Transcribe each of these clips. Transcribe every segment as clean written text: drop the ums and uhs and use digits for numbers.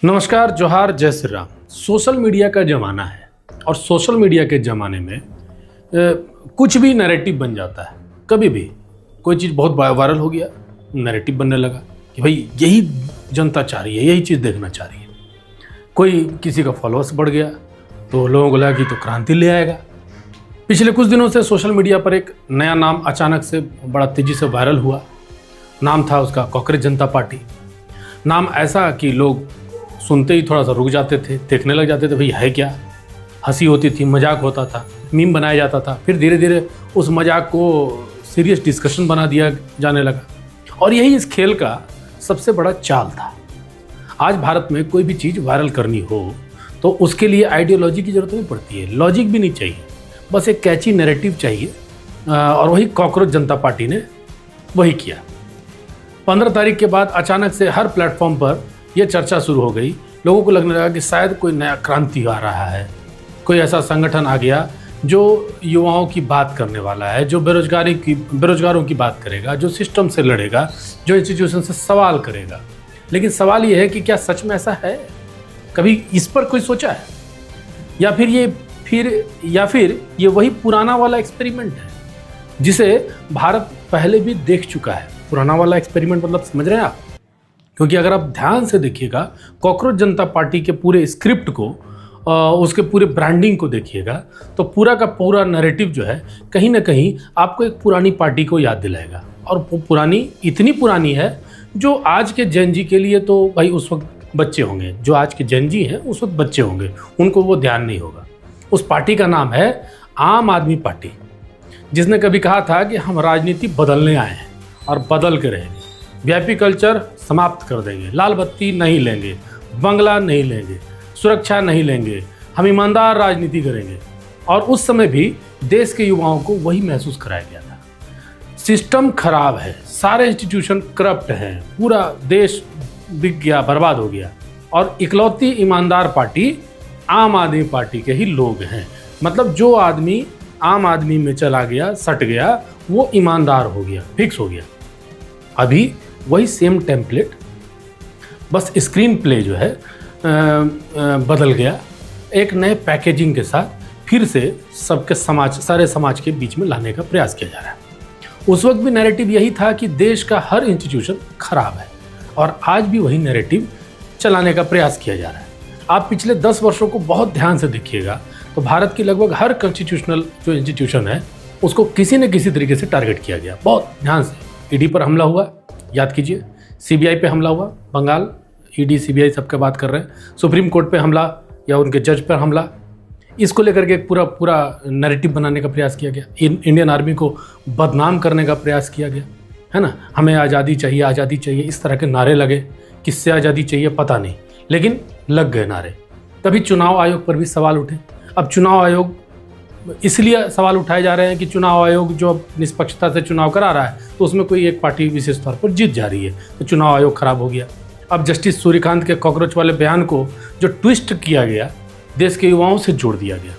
नमस्कार, जोहार, जय श्री राम। सोशल मीडिया का ज़माना है और सोशल मीडिया के ज़माने में कुछ भी नैरेटिव बन जाता है। कभी भी कोई चीज़ बहुत वायरल हो गया, नैरेटिव बनने लगा कि भाई यही जनता चाह रही है, यही चीज़ देखना चाह रही है। कोई किसी का फॉलोअर्स बढ़ गया तो लोगों को लगा कि तो क्रांति ले आएगा। पिछले कुछ दिनों से सोशल मीडिया पर एक नया नाम अचानक से बड़ा तेज़ी से वायरल हुआ। नाम था उसका कांग्रेस जनता पार्टी। नाम ऐसा कि लोग सुनते ही थोड़ा सा रुक जाते थे, देखने लग जाते थे भाई है क्या। हंसी होती थी, मजाक होता था, मीम बनाया जाता था। फिर धीरे धीरे उस मजाक को सीरियस डिस्कशन बना दिया जाने लगा और यही इस खेल का सबसे बड़ा चाल था। आज भारत में कोई भी चीज़ वायरल करनी हो तो उसके लिए आइडियोलॉजी की ज़रूरत नहीं पड़ती है, लॉजिक भी नहीं चाहिए, बस एक कैची नैरेटिव चाहिए। और वही कांग्रेस जनता पार्टी ने वही किया। 15 तारीख के बाद अचानक से हर प्लेटफॉर्म पर यह चर्चा शुरू हो गई। लोगों को लगने लगा कि शायद कोई नया क्रांति आ रहा है, कोई ऐसा संगठन आ गया जो युवाओं की बात करने वाला है, जो बेरोजगारों की बात करेगा, जो सिस्टम से लड़ेगा, जो इंस्टीट्यूशन से सवाल करेगा। लेकिन सवाल ये है कि क्या सच में ऐसा है? कभी इस पर कोई सोचा है? या फिर ये वही पुराना वाला एक्सपेरिमेंट है जिसे भारत पहले भी देख चुका है। पुराना वाला एक्सपेरिमेंट मतलब समझ रहे हैं आप? क्योंकि अगर आप ध्यान से देखिएगा कांग्रेस जनता पार्टी के पूरे स्क्रिप्ट को, उसके पूरे ब्रांडिंग को देखिएगा तो पूरा का पूरा नैरेटिव जो है कहीं ना कहीं आपको एक पुरानी पार्टी को याद दिलाएगा। और वो पुरानी इतनी पुरानी है जो आज के जेन जी के लिए तो भाई उस वक्त बच्चे होंगे, जो आज के जेन जी हैं उस वक्त बच्चे होंगे, उनको वो ध्यान नहीं होगा। उस पार्टी का नाम है आम आदमी पार्टी, जिसने कभी कहा था कि हम राजनीति बदलने आए हैं और बदल के रहेंगे। वीआईपी कल्चर समाप्त कर देंगे, लाल बत्ती नहीं लेंगे, बंगला नहीं लेंगे, सुरक्षा नहीं लेंगे, हम ईमानदार राजनीति करेंगे। और उस समय भी देश के युवाओं को वही महसूस कराया गया था। सिस्टम खराब है, सारे इंस्टीट्यूशन करप्ट हैं, पूरा देश बिक गया, बर्बाद हो गया और इकलौती ईमानदार पार्टी आम आदमी पार्टी के ही लोग हैं। मतलब जो आदमी आम आदमी में चला गया, सट गया, वो ईमानदार हो गया, फिक्स हो गया। अभी वही सेम टेम्पलेट, बस स्क्रीन प्ले जो है बदल गया। एक नए पैकेजिंग के साथ फिर से सारे समाज के बीच में लाने का प्रयास किया जा रहा है। उस वक्त भी नैरेटिव यही था कि देश का हर इंस्टीट्यूशन खराब है और आज भी वही नैरेटिव चलाने का प्रयास किया जा रहा है। आप पिछले 10 वर्षों को बहुत ध्यान से देखिएगा तो भारत की लगभग हर कॉन्स्टिट्यूशनल जो इंस्टीट्यूशन है उसको किसी न किसी तरीके से टारगेट किया गया। बहुत ध्यान से ईडी पर हमला हुआ, याद कीजिए, सीबीआई पे हमला हुआ, बंगाल ईडी सीबीआई सबके बात कर रहे हैं, सुप्रीम कोर्ट पे हमला या उनके जज पर हमला, इसको लेकर के पूरा नैरेटिव बनाने का प्रयास किया गया। इंडियन आर्मी को बदनाम करने का प्रयास किया गया, है ना। हमें आज़ादी चाहिए, आज़ादी चाहिए, इस तरह के नारे लगे। किससे आज़ादी चाहिए पता नहीं, लेकिन लग गए नारे। तभी चुनाव आयोग पर भी सवाल उठे। अब चुनाव आयोग इसलिए सवाल उठाए जा रहे हैं कि चुनाव आयोग जो निष्पक्षता से चुनाव करा रहा है तो उसमें कोई एक पार्टी विशेष तौर पर जीत जा रही है, तो चुनाव आयोग खराब हो गया। अब जस्टिस सूर्यकांत के कॉकरोच वाले बयान को जो ट्विस्ट किया गया, देश के युवाओं से जोड़ दिया गया।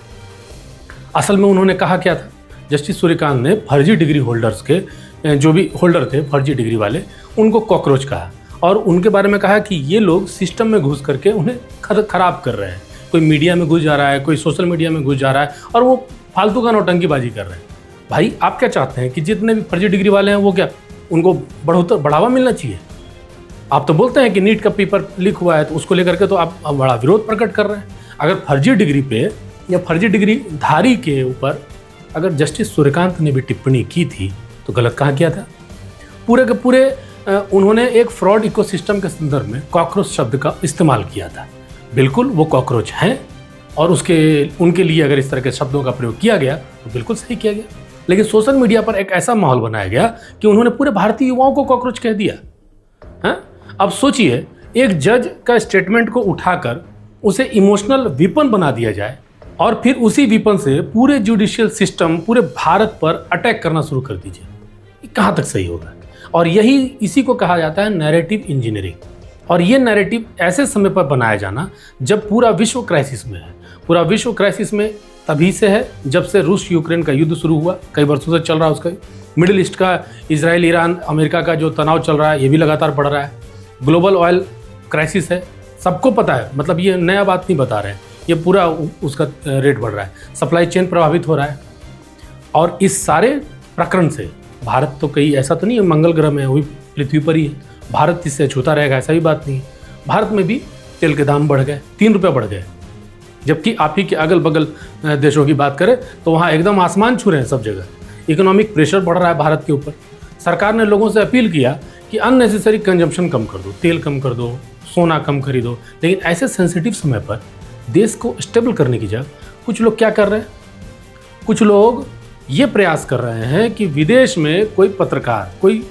असल में उन्होंने कहा क्या था? जस्टिस सूर्यकांत ने फर्जी डिग्री होल्डर्स के जो भी होल्डर थे फर्जी डिग्री वाले, उनको कॉकरोच कहा और उनके बारे में कहा कि ये लोग सिस्टम में घुस करके उन्हें खराब कर रहे हैं। कोई मीडिया में घुस जा रहा है, कोई सोशल मीडिया में घुस जा रहा है और वो फालतू का नौटंकीबाजी कर रहे हैं। भाई आप क्या चाहते हैं कि जितने भी फर्जी डिग्री वाले हैं वो क्या उनको बढ़ावा मिलना चाहिए? आप तो बोलते हैं कि नीट का पेपर लीक हुआ है तो उसको लेकर के तो आप बड़ा विरोध प्रकट कर रहे हैं। अगर फर्जी डिग्री पे या फर्जी डिग्री धारी के ऊपर अगर जस्टिस सूर्यकांत ने भी टिप्पणी की थी तो गलत कहाँ किया था? पूरे के पूरे उन्होंने एक फ्रॉड इकोसिस्टम के संदर्भ में कॉकरोच शब्द का इस्तेमाल किया था। बिल्कुल वो कॉकरोच हैं और उनके लिए अगर इस तरह के शब्दों का प्रयोग किया गया तो बिल्कुल सही किया गया। लेकिन सोशल मीडिया पर एक ऐसा माहौल बनाया गया कि उन्होंने पूरे भारतीय युवाओं को कॉकरोच कह दिया। हाँ, अब सोचिए, एक जज का स्टेटमेंट को उठाकर उसे इमोशनल विपन बना दिया जाए और फिर उसी विपन से पूरे जुडिशियल सिस्टम, पूरे भारत पर अटैक करना शुरू कर दीजिए। ये कहाँ तक सही होगा? और इसी को कहा जाता है नैरेटिव इंजीनियरिंग। और ये नैरेटिव ऐसे समय पर बनाया जाना जब पूरा विश्व क्राइसिस में है। पूरा विश्व क्राइसिस में तभी से है जब से रूस यूक्रेन का युद्ध शुरू हुआ, कई वर्षों से चल रहा है। उसका मिडिल ईस्ट का, इजराइल, ईरान, अमेरिका का जो तनाव चल रहा है ये भी लगातार बढ़ रहा है। ग्लोबल ऑयल क्राइसिस है, सबको पता है, मतलब ये नया बात नहीं बता रहे हैं, ये पूरा उसका रेट बढ़ रहा है, सप्लाई चेन प्रभावित हो रहा है। और इस सारे प्रकरण से भारत तो कहीं ऐसा तो नहीं है मंगल ग्रह में, वही पृथ्वी पर ही है, भारत इससे छूता रहेगा ऐसा भी बात नहीं है। भारत में भी तेल के दाम बढ़ गए, 3 रुपये बढ़ गए, जबकि आप ही के अगल बगल देशों की बात करें तो वहाँ एकदम आसमान छू रहे हैं सब जगह। इकोनॉमिक प्रेशर बढ़ रहा है भारत के ऊपर। सरकार ने लोगों से अपील किया कि अननेसेसरी कंजम्पशन कम कर दो, तेल कम कर दो, सोना कम खरीदो, लेकिन ऐसे सेंसिटिव समय पर देश को स्टेबल करने की जगह कुछ लोग क्या कर रहे हैं, कुछ लोग ये प्रयास कर रहे हैं कि विदेश में कोई पत्रकार, कोई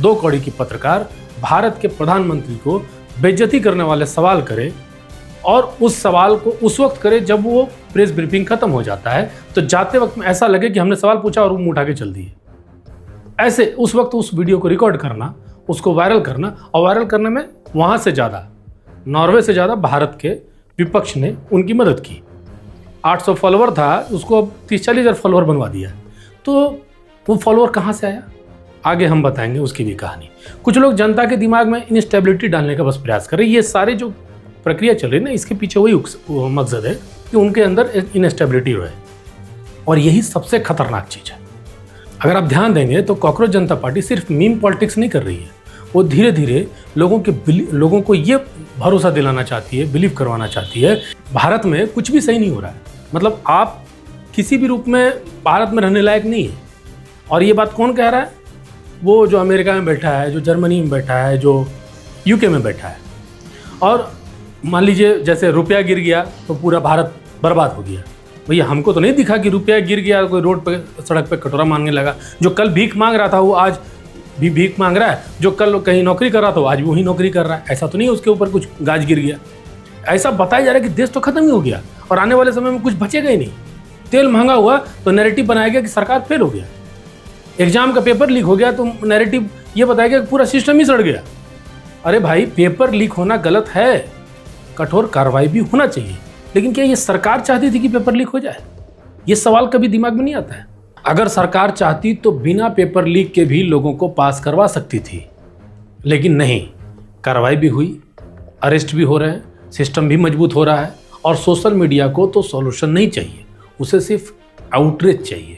2 कौड़ी की पत्रकार भारत के प्रधानमंत्री को बेइज्जती करने वाले सवाल करे, और उस सवाल को उस वक्त करे जब वो प्रेस ब्रीफिंग खत्म हो जाता है, तो जाते वक्त में ऐसा लगे कि हमने सवाल पूछा और मुंह उठा के चल दिए। ऐसे उस वक्त उस वीडियो को रिकॉर्ड करना, उसको वायरल करना, और वायरल करने में वहाँ से ज़्यादा, नॉर्वे से ज़्यादा भारत के विपक्ष ने उनकी मदद की। 800 फॉलोवर था, उसको अब 30-40 हज़ार फॉलोवर बनवा दिया। तो वो फॉलोवर कहाँ से आया, आगे हम बताएंगे उसकी भी कहानी। कुछ लोग जनता के दिमाग में इंस्टेबिलिटी डालने का बस प्रयास कर रहे हैं। ये सारे जो प्रक्रिया चल रही है ना, इसके पीछे वही मकसद है कि उनके अंदर इंस्टेबिलिटी रहे, और यही सबसे खतरनाक चीज़ है। अगर आप ध्यान देंगे तो कॉकरोच जनता पार्टी सिर्फ मीम पॉलिटिक्स नहीं कर रही है, वो धीरे धीरे लोगों को ये भरोसा दिलाना चाहती है, बिलीव करवाना चाहती है भारत में कुछ भी सही नहीं हो रहा है। मतलब आप किसी भी रूप में भारत में रहने लायक नहीं है। और ये बात कौन कह रहा है, वो जो अमेरिका में बैठा है, जो जर्मनी में बैठा है, जो यूके में बैठा है। और मान लीजिए जैसे रुपया गिर गया तो पूरा भारत बर्बाद हो गया। भैया हमको तो नहीं दिखा कि रुपया गिर गया, कोई रोड पे सड़क पे कटोरा मांगने लगा। जो कल भीख मांग रहा था वो आज भी भीख मांग रहा है, जो कल कहीं नौकरी कर रहा था वो आज भी वही नौकरी कर रहा है। ऐसा तो नहीं उसके ऊपर कुछ गाज गिर गया। ऐसा बताया जा रहा है कि देश तो खत्म ही हो गया और आने वाले समय में कुछ बचेगा ही नहीं। तेल महंगा हुआ तो नैरेटिव बनाया गया कि सरकार फेल हो गया। एग्जाम का पेपर लीक हो गया तो नैरेटिव ये बताया गया कि पूरा सिस्टम ही सड़ गया। अरे भाई, पेपर लीक होना गलत है, कठोर कार्रवाई भी होना चाहिए, लेकिन क्या ये सरकार चाहती थी कि पेपर लीक हो जाए? ये सवाल कभी दिमाग में नहीं आता है। अगर सरकार चाहती तो बिना पेपर लीक के भी लोगों को पास करवा सकती थी, लेकिन नहीं, कार्रवाई भी हुई, अरेस्ट भी हो रहे हैं, सिस्टम भी मजबूत हो रहा है। और सोशल मीडिया को तो सॉल्यूशन नहीं चाहिए, उसे सिर्फ आउटरीच चाहिए।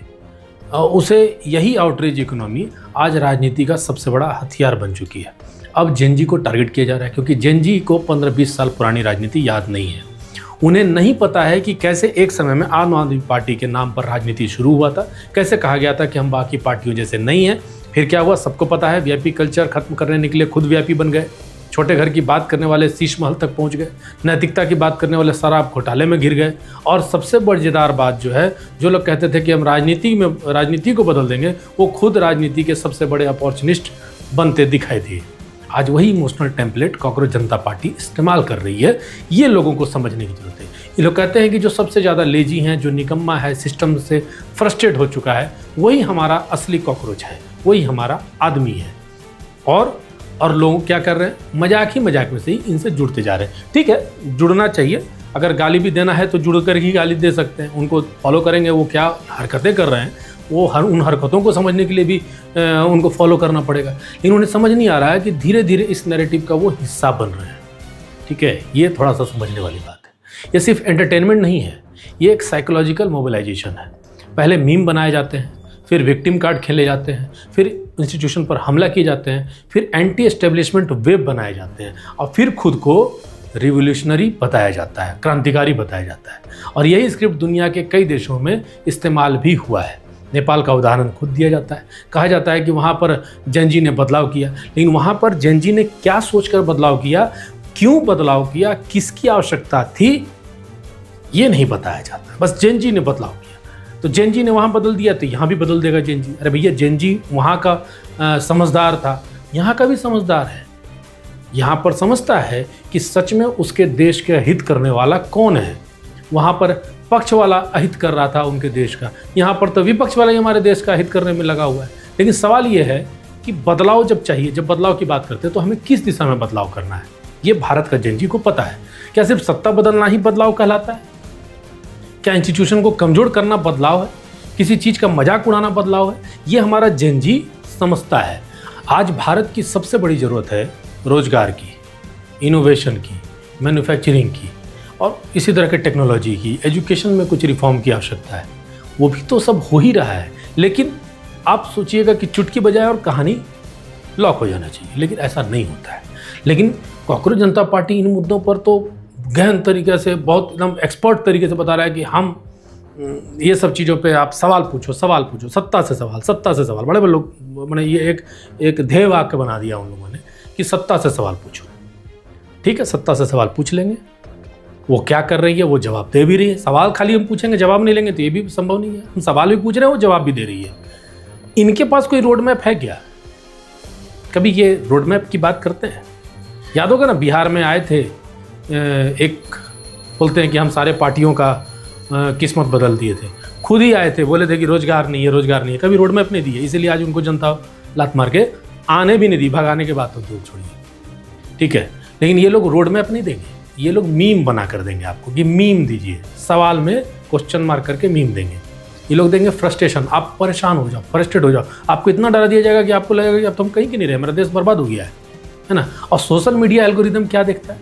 उसे यही आउटरीच इकोनॉमी आज राजनीति का सबसे बड़ा हथियार बन चुकी है। अब जेन-जी को टारगेट किया जा रहा है, क्योंकि जेन-जी को 15-20 साल पुरानी राजनीति याद नहीं है। उन्हें नहीं पता है कि कैसे एक समय में आम आदमी पार्टी के नाम पर राजनीति शुरू हुआ था, कैसे कहा गया था कि हम बाकी पार्टियों जैसे नहीं हैं। फिर क्या हुआ सबको पता है, वीआईपी कल्चर खत्म करने निकले, खुद वीआईपी बन गए। छोटे घर की बात करने वाले शीश महल तक पहुंच गए, नैतिकता की बात करने वाले शराब घोटाले में घिर गए। और सबसे मजेदार बात जो है, जो लोग कहते थे कि हम राजनीति को बदल देंगे, वो खुद राजनीति के सबसे बड़े अपॉर्चुनिस्ट बनते दिखाई दिए। आज वही इमोशनल टेम्पलेट कॉकरोच जनता पार्टी इस्तेमाल कर रही है। ये लोगों को समझने की जरूरत है। ये लोग कहते हैं कि जो सबसे ज़्यादा लेजी हैं, जो निकम्मा है, सिस्टम से फ्रस्ट्रेट हो चुका है, वही हमारा असली कॉकरोच है, वही हमारा आदमी है। और लोग क्या कर रहे हैं, मजाक में से ही इनसे जुड़ते जा रहे हैं। ठीक है, जुड़ना चाहिए, अगर गाली भी देना है तो जुड़कर ही गाली दे सकते हैं। उनको फॉलो करेंगे, वो क्या हरकतें कर रहे हैं, वो उन हरकतों को समझने के लिए भी उनको फॉलो करना पड़ेगा। लेकिन उन्हें समझ नहीं आ रहा है कि धीरे धीरे इस नैरेटिव का वो हिस्सा बन रहे हैं। ठीक है, ये थोड़ा सा समझने वाली बात है। ये सिर्फ एंटरटेनमेंट नहीं है, ये एक साइकोलॉजिकल मोबिलाइजेशन है। पहले मीम बनाए जाते हैं, फिर विक्टिम कार्ड खेले जाते हैं, फिर इंस्टीट्यूशन पर हमला किए जाते हैं, फिर एंटी एस्टेब्लिशमेंट वेब बनाए जाते हैं, और फिर खुद को रिवोल्यूशनरी बताया जाता है, क्रांतिकारी बताया जाता है। और यही स्क्रिप्ट दुनिया के कई देशों में इस्तेमाल भी हुआ है। नेपाल का उदाहरण खुद दिया जाता है। कहा जाता है कि वहाँ पर जेन-जी ने बदलाव किया, लेकिन वहाँ पर जेन-जी ने क्या सोचकर बदलाव किया, क्यों बदलाव किया, किसकी आवश्यकता थी, ये नहीं बताया जाता। बस जेन-जी ने बदलाव किया तो जेन-जी ने वहाँ बदल दिया तो यहाँ भी बदल देगा जेन-जी। अरे भैया, जेन-जी वहाँ का समझदार था, यहाँ का भी समझदार है। यहाँ पर समझता है कि सच में उसके देश के हित करने वाला कौन है। वहाँ पर पक्ष वाला अहित कर रहा था उनके देश का, यहाँ पर तो विपक्ष वाला ही हमारे देश का हित करने में लगा हुआ है। लेकिन सवाल ये है कि बदलाव जब चाहिए, जब बदलाव की बात करते हैं तो हमें किस दिशा में बदलाव करना है, ये भारत का जेन-जी को पता है। क्या सिर्फ सत्ता बदलना ही बदलाव कहलाता है? क्या इंस्टीट्यूशन को कमजोर करना बदलाव है? किसी चीज़ का मजाक उड़ाना बदलाव है? ये हमारा जेन-जी समझता है। आज भारत की सबसे बड़ी ज़रूरत है रोजगार की, इनोवेशन की, मैन्युफैक्चरिंग की और इसी तरह के टेक्नोलॉजी की, एजुकेशन में कुछ रिफॉर्म की आवश्यकता है, वो भी तो सब हो ही रहा है। लेकिन आप सोचिएगा कि चुटकी बजाए और कहानी लॉक हो जाना चाहिए, लेकिन ऐसा नहीं होता है। लेकिन कॉकरोच जनता पार्टी इन मुद्दों पर तो गहन तरीके से, बहुत एकदम एक्सपर्ट तरीके से बता रहा है कि हम ये सब चीज़ों पे आप सवाल पूछो, सत्ता से सवाल। बड़े बड़े लोग, मैंने ये एक ध्येय वाक्य बना दिया उन लोगों ने कि सत्ता से सवाल पूछो। ठीक है, सत्ता से सवाल पूछ लेंगे, वो क्या कर रही है वो जवाब दे भी रही है। सवाल खाली हम पूछेंगे, जवाब नहीं लेंगे तो ये भी संभव नहीं है। हम सवाल भी पूछ रहे हैं, वो जवाब भी दे रही है। इनके पास कोई रोड मैप है क्या? कभी ये रोड मैप की बात करते हैं? याद होगा ना, बिहार में आए थे, एक बोलते हैं कि हम सारे पार्टियों का किस्मत बदल दिए थे। खुद ही आए थे, बोले थे कि रोजगार नहीं है। कभी रोड मैप नहीं दिए, इसीलिए आज उनको जनता लात मार के आने भी नहीं दी। भगाने के बाद तो दूर छोड़िए, ठीक है। लेकिन ये लोग रोड मैप नहीं देंगे, ये लोग मीम बना कर देंगे आपको कि मीम दीजिए, सवाल में क्वेश्चन मार्क करके मीम देंगे। ये लोग देंगे फ्रस्ट्रेशन, आप परेशान हो जाओ, फ्रस्ट्रेट हो जाओ। आपको इतना डरा दिया जाएगा कि आपको लगेगा कि अब तो हम कहीं के नहीं रहे, मेरा देश बर्बाद हो गया है ना। और सोशल मीडिया एल्गोरिदम क्या देखता है?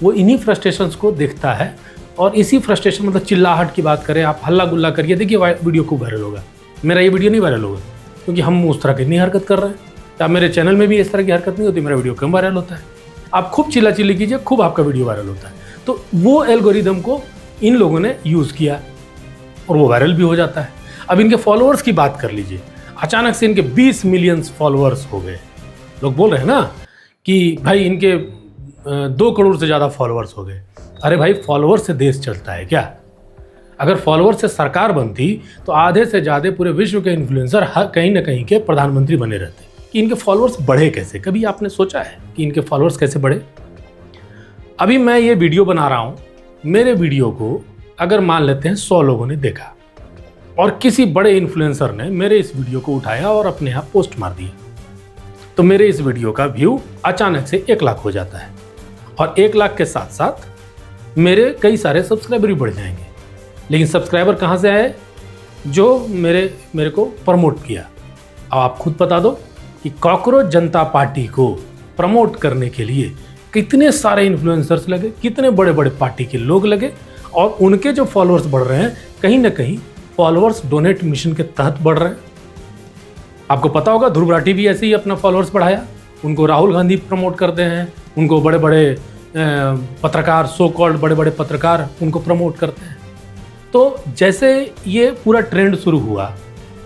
वो इन्हीं फ्रस्ट्रेशंस को देखता है और इसी फ्रस्ट्रेशन, मतलब चिल्लाहट की बात करें, आप हल्ला गुल्ला करिए, देखिए वीडियो खूब वायरल होगा। मेरा ये वीडियो नहीं वायरल होगा क्योंकि हम उस तरह की नहीं हरकत कर रहे हैं, या मेरे चैनल में भी इस तरह की हरकत नहीं होती, मेरा वीडियो कम वायरल होता है। आप खूब चिल्ला चिल्ली कीजिए, खूब आपका वीडियो वायरल होता है। तो वो एल्गोरिदम को इन लोगों ने यूज़ किया और वो वायरल भी हो जाता है। अब इनके फॉलोअर्स की बात कर लीजिए, अचानक से इनके 20 मिलियन फॉलोअर्स हो गए। लोग बोल रहे हैं ना कि भाई इनके 2 करोड़ से ज़्यादा फॉलोअर्स हो गए। अरे भाई, फॉलोअर्स से देश चलता है क्या? अगर फॉलोअर्स से सरकार बनती तो आधे से ज़्यादा पूरे विश्व के इन्फ्लुएंसर कहीं ना कहीं के प्रधानमंत्री बने रहते। कि इनके फॉलोअर्स बढ़े कैसे? कभी आपने सोचा है कि इनके फॉलोअर्स कैसे बढ़े? अभी मैं ये वीडियो बना रहा हूँ, मेरे वीडियो को अगर मान लेते हैं 100 लोगों ने देखा और किसी बड़े इन्फ्लुएंसर ने मेरे इस वीडियो को उठाया और अपने आप पोस्ट मार दिया, तो मेरे इस वीडियो का व्यू अचानक से 1 लाख हो जाता है। और 1 लाख के साथ साथ मेरे कई सारे सब्सक्राइबर भी बढ़ जाएंगे। लेकिन सब्सक्राइबर कहाँ से आए? जो मेरे को प्रमोट किया। अब आप खुद बता दो कि कॉकरोच जनता पार्टी को प्रमोट करने के लिए कितने सारे इन्फ्लुएंसर्स लगे, कितने बड़े बड़े पार्टी के लोग लगे, और उनके जो फॉलोअर्स बढ़ रहे हैं, कहीं ना कहीं फॉलोअर्स डोनेट मिशन के तहत बढ़ रहे हैं। आपको पता होगा ध्रुव राठी भी ऐसे ही अपना फॉलोअर्स बढ़ाया, उनको राहुल गांधी प्रमोट करते हैं, उनको बड़े बड़े पत्रकार, सो कॉल्ड बड़े बड़े पत्रकार उनको प्रमोट करते हैं। तो जैसे ये पूरा ट्रेंड शुरू हुआ,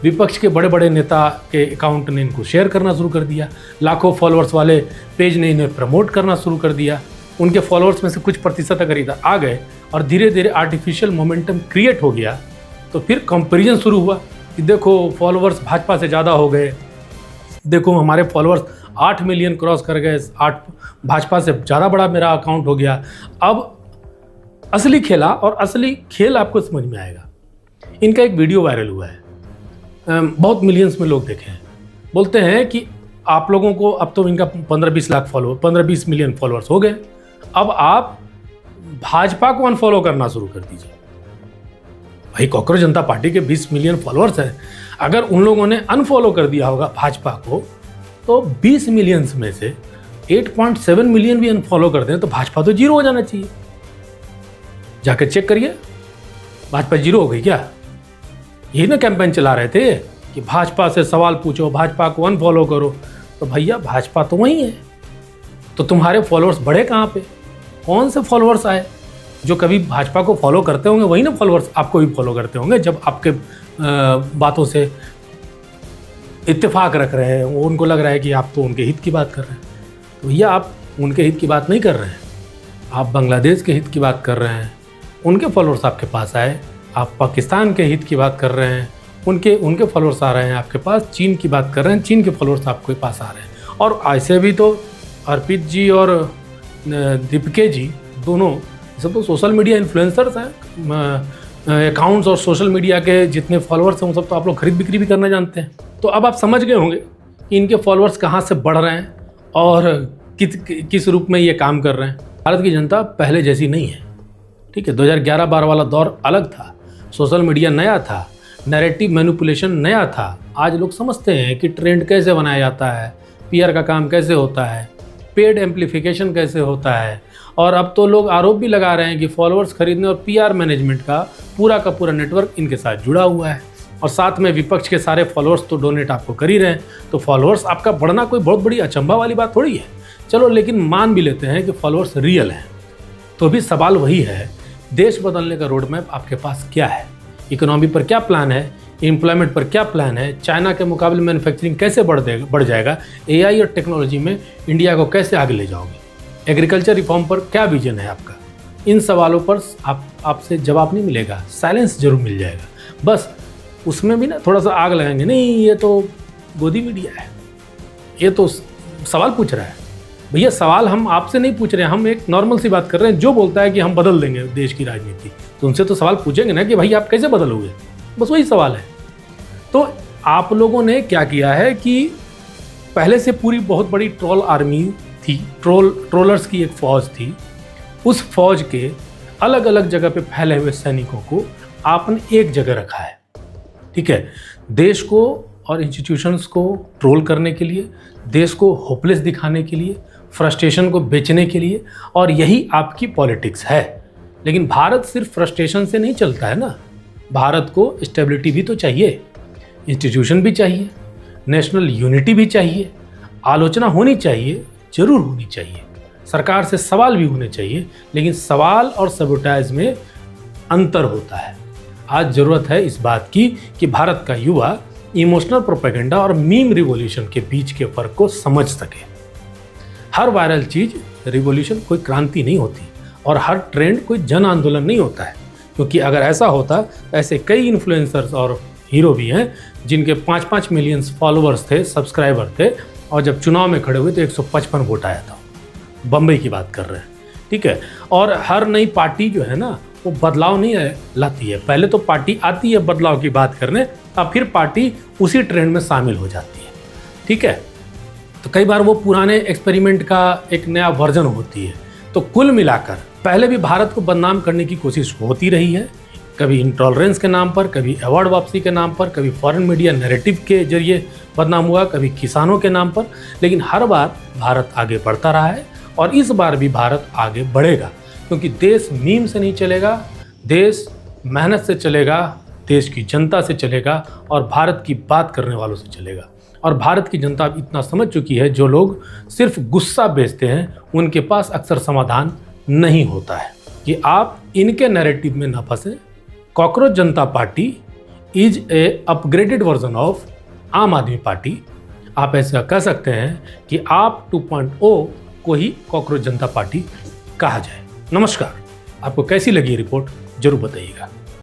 विपक्ष के बड़े बड़े नेता के अकाउंट ने इनको शेयर करना शुरू कर दिया, लाखों फॉलोअर्स वाले पेज ने इन्हें प्रमोट करना शुरू कर दिया। उनके फॉलोअर्स में से कुछ प्रतिशत अगर इधर आ गए और धीरे धीरे आर्टिफिशियल मोमेंटम क्रिएट हो गया, तो फिर कंपैरिजन शुरू हुआ कि देखो फॉलोअर्स भाजपा से ज़्यादा हो गए, देखो हमारे फॉलोअर्स 8 मिलियन क्रॉस कर गए, 8 भाजपा से ज़्यादा बड़ा मेरा अकाउंट हो गया। अब असली खेल आपको समझ में आएगा। इनका एक वीडियो वायरल हुआ है, बहुत मिलियंस में लोग देखे हैं। बोलते हैं कि आप लोगों को अब तो इनका 15-20 लाख फॉलोअर, 15-20 मिलियन फॉलोअर्स हो गए, अब आप भाजपा को अनफॉलो करना शुरू कर दीजिए। भाई, कॉकरोच जनता पार्टी के 20 मिलियन फॉलोअर्स हैं, अगर उन लोगों ने अनफॉलो कर दिया होगा भाजपा को, तो 20 मिलियंस में से 8.7 मिलियन भी अनफॉलो कर दें तो भाजपा तो 0 हो जाना चाहिए। जाकर चेक करिए, भाजपा 0 हो गई क्या? यही ना कैंपेन चला रहे थे कि भाजपा से सवाल पूछो, भाजपा को अनफॉलो करो। तो भैया, भाजपा तो वही है, तो तुम्हारे फॉलोअर्स बढ़े कहाँ पे? कौन से फॉलोअर्स आए? जो कभी भाजपा को फॉलो करते होंगे वही ना फॉलोअर्स आपको भी फॉलो करते होंगे, जब आपके बातों से इत्तेफाक रख रहे हैं, उनको लग रहा है कि आप तो उनके हित की बात कर रहे हैं। तो भैया, आप उनके हित की बात नहीं कर रहे हैं, आप बांग्लादेश के हित की बात कर रहे हैं। उनके फॉलोअर्स आपके पास आए। आप पाकिस्तान के हित की बात कर रहे हैं, उनके फॉलोअर्स आ रहे हैं आपके पास। चीन की बात कर रहे हैं, चीन के फॉलोअर्स आपके पास आ रहे हैं। और ऐसे भी तो अर्पित जी और दीपिके जी दोनों, सब तो सोशल मीडिया इन्फ्लुएंसर्स हैं। अकाउंट्स और सोशल मीडिया के जितने फॉलोअर्स हैं वो सब तो आप लोग खरीद बिक्री भी करना जानते हैं। तो अब आप समझ गए होंगे कि इनके फॉलोअर्स कहाँ से बढ़ रहे हैं और किस रूप में ये काम कर रहे हैं। भारत की जनता पहले जैसी नहीं है, ठीक है। 2011-12 वाला दौर अलग था, सोशल मीडिया नया था, नैरेटिव मैनिपुलेशन नया था। आज लोग समझते हैं कि ट्रेंड कैसे बनाया जाता है, पीआर का काम कैसे होता है, पेड एम्प्लीफिकेशन कैसे होता है, और अब तो लोग आरोप भी लगा रहे हैं कि फॉलोअर्स खरीदने और पीआर मैनेजमेंट का पूरा नेटवर्क इनके साथ जुड़ा हुआ है। और साथ में विपक्ष के सारे फॉलोअर्स तो डोनेट आपको कर ही रहे हैं, तो फॉलोअर्स आपका बढ़ना कोई बहुत बड़ी अचंभा वाली बात थोड़ी है। चलो, लेकिन मान भी लेते हैं कि फॉलोअर्स रियल हैं, तो भी सवाल वही है, देश बदलने का रोड मैप आपके पास क्या है? इकोनॉमी पर क्या प्लान है? एम्प्लॉयमेंट पर क्या प्लान है? चाइना के मुकाबले मैन्युफैक्चरिंग कैसे बढ़ जाएगा? एआई और टेक्नोलॉजी में इंडिया को कैसे आगे ले जाओगे? एग्रीकल्चर रिफॉर्म पर क्या विजन है आपका? इन सवालों पर आपसे जवाब नहीं मिलेगा, साइलेंस जरूर मिल जाएगा। बस उसमें भी ना थोड़ा सा आग लगाएंगे, नहीं ये तो गोदी मीडिया है, ये तो सवाल पूछ रहा है। भैया सवाल हम आपसे नहीं पूछ रहे हैं, हम एक नॉर्मल सी बात कर रहे हैं। जो बोलता है कि हम बदल देंगे देश की राजनीति, तो उनसे तो सवाल पूछेंगे ना कि भाई आप कैसे बदलोगे, बस वही सवाल है। तो आप लोगों ने क्या किया है कि पहले से पूरी बहुत बड़ी ट्रोल आर्मी थी, ट्रोलर्स की एक फ़ौज थी, उस फौज के अलग अलग जगह पे फैले हुए सैनिकों को आपने एक जगह रखा है, ठीक है, देश को और इंस्टीट्यूशंस को ट्रोल करने के लिए, देश को होपलेस दिखाने के लिए, फ्रस्ट्रेशन को बेचने के लिए, और यही आपकी पॉलिटिक्स है। लेकिन भारत सिर्फ फ्रस्ट्रेशन से नहीं चलता है ना, भारत को स्टेबिलिटी भी तो चाहिए, इंस्टीट्यूशन भी चाहिए, नेशनल यूनिटी भी चाहिए, आलोचना होनी चाहिए, जरूर होनी चाहिए, सरकार से सवाल भी होने चाहिए, लेकिन सवाल और सबोटाइज में अंतर होता है। आज ज़रूरत है इस बात की कि भारत का युवा इमोशनल प्रोपेगेंडा और मीम रिवॉल्यूशन के बीच के फ़र्क को समझ सके। हर वायरल चीज़ रिवॉल्यूशन कोई क्रांति नहीं होती, और हर ट्रेंड कोई जन आंदोलन नहीं होता है, क्योंकि अगर ऐसा होता, ऐसे कई इन्फ्लुएंसर्स और हीरो भी हैं जिनके 5-5 मिलियन फॉलोअर्स थे, सब्सक्राइबर थे, और जब चुनाव में खड़े हुए तो 155 वोट आया था। बम्बई की बात कर रहे हैं, ठीक है। और हर नई पार्टी जो है ना, वो बदलाव नहीं लाती है, पहले तो पार्टी आती है बदलाव की बात करने, तब फिर पार्टी उसी ट्रेंड में शामिल हो जाती है, ठीक है। तो कई बार वो पुराने एक्सपेरिमेंट का एक नया वर्जन होती है। तो कुल मिलाकर पहले भी भारत को बदनाम करने की कोशिश होती रही है, कभी इंटॉलरेंस के नाम पर, कभी अवार्ड वापसी के नाम पर, कभी फॉरेन मीडिया नैरेटिव के जरिए बदनाम हुआ, कभी किसानों के नाम पर, लेकिन हर बार भारत आगे बढ़ता रहा है, और इस बार भी भारत आगे बढ़ेगा, क्योंकि देश मीम से नहीं चलेगा, देश मेहनत से चलेगा, देश की जनता से चलेगा, और भारत की बात करने वालों से चलेगा। और भारत की जनता इतना समझ चुकी है, जो लोग सिर्फ गुस्सा बेचते हैं उनके पास अक्सर समाधान नहीं होता है, कि आप इनके नैरेटिव में ना फंसे। Cockroach Janata party is a upgraded version of आम आदमी पार्टी। आप ऐसा कह सकते हैं कि आप 2.0 को ही कॉकरोच जनता पार्टी कहा जाए। नमस्कार, आपको कैसी लगी ये रिपोर्ट जरूर बताइएगा।